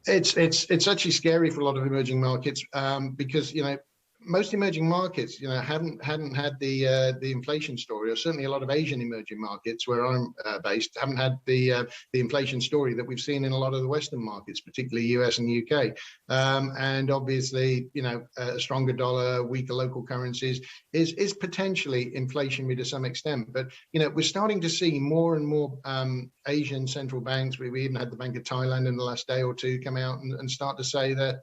It's actually scary for a lot of emerging markets because most emerging markets hadn't had the inflation story, or certainly a lot of Asian emerging markets where I'm based haven't had the inflation story that we've seen in a lot of the Western markets, particularly US and UK. And obviously, a stronger dollar, weaker local currencies is potentially inflationary to some extent. But we're starting to see more and more Asian central banks. We even had the Bank of Thailand in the last day or two come out and start to say that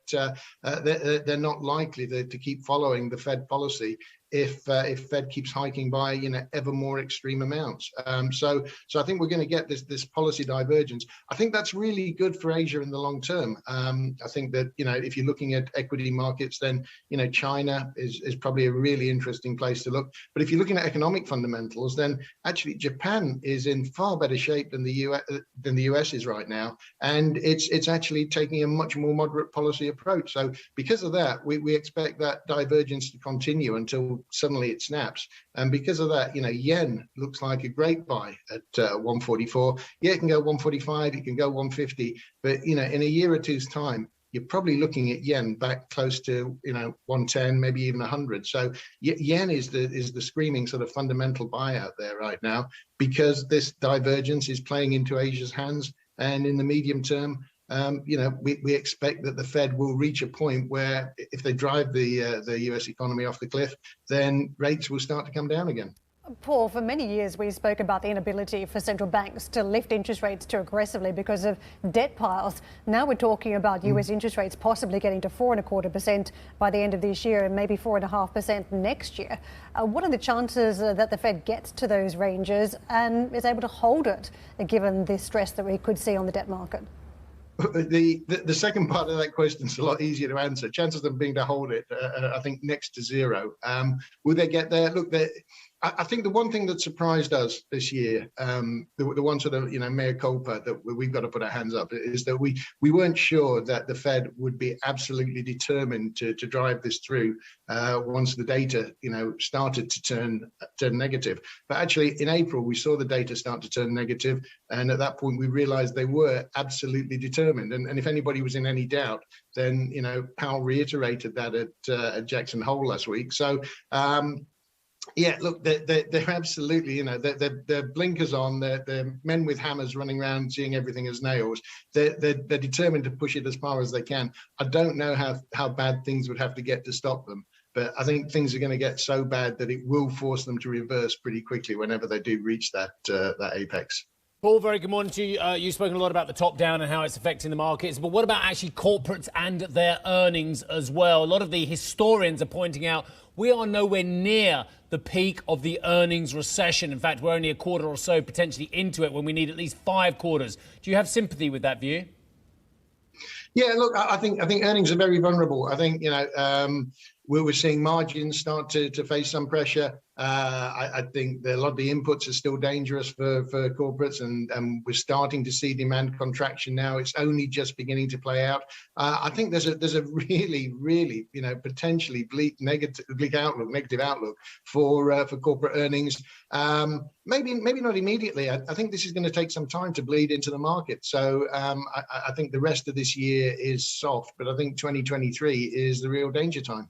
they're not likely to keep following the Fed policy if Fed keeps hiking by ever more extreme amounts. So I think we're going to get this policy divergence. I think that's really good for Asia in the long term. I think that if you're looking at equity markets, then China is probably a really interesting place to look. But if you're looking at economic fundamentals, then actually Japan is in far better shape than the US is right now, and it's actually taking a much more moderate policy approach. So because of that, we expect that divergence to continue until suddenly it snaps. And because of that, yen looks like a great buy at 144. Yeah, it can go 145, it can go 150, but in a year or two's time, you're probably looking at yen back close to 110, maybe even 100. So yen is the screaming sort of fundamental buy out there right now, because this divergence is playing into Asia's hands. And in the medium term, we expect that the Fed will reach a point where if they drive the US economy off the cliff, then rates will start to come down again. Paul, for many years we spoke about the inability for central banks to lift interest rates too aggressively because of debt piles. Now we're talking about US interest rates possibly getting to 4.25% by the end of this year and maybe 4.5% next year. What are the chances that the Fed gets to those ranges and is able to hold it, given the stress that we could see on the debt market? The second part of that question is a lot easier to answer. Chances of them being to hold it, I think, next to zero. Will they get there? Look, I think the one thing that surprised us this year, the one sort of mea culpa that we've got to put our hands up, is that we weren't sure that the Fed would be absolutely determined to drive this through once the data started to turn negative. But actually, in April, we saw the data start to turn negative, and at that point, we realized they were absolutely determined. And if anybody was in any doubt, then Powell reiterated that at Jackson Hole last week. So. Yeah, look, they're absolutely, they're blinkers on. They're men with hammers running around seeing everything as nails. They're determined to push it as far as they can. I don't know how bad things would have to get to stop them, but I think things are going to get so bad that it will force them to reverse pretty quickly whenever they do reach that apex. Paul, very good morning to you. You've spoken a lot about the top down and how it's affecting the markets, but what about actually corporates and their earnings as well? A lot of the historians are pointing out we are nowhere near the peak of the earnings recession. In fact, we're only a quarter or so potentially into it when we need at least 5 quarters. Do you have sympathy with that view? Yeah, look, I think earnings are very vulnerable. I think, we're seeing margins start to face some pressure. I think a lot of the inputs are still dangerous for corporates, and we're starting to see demand contraction now. It's only just beginning to play out. I think there's a really, really, potentially negative outlook for corporate earnings. Maybe not immediately. I think this is going to take some time to bleed into the market. So I think the rest of this year is soft, but I think 2023 is the real danger time.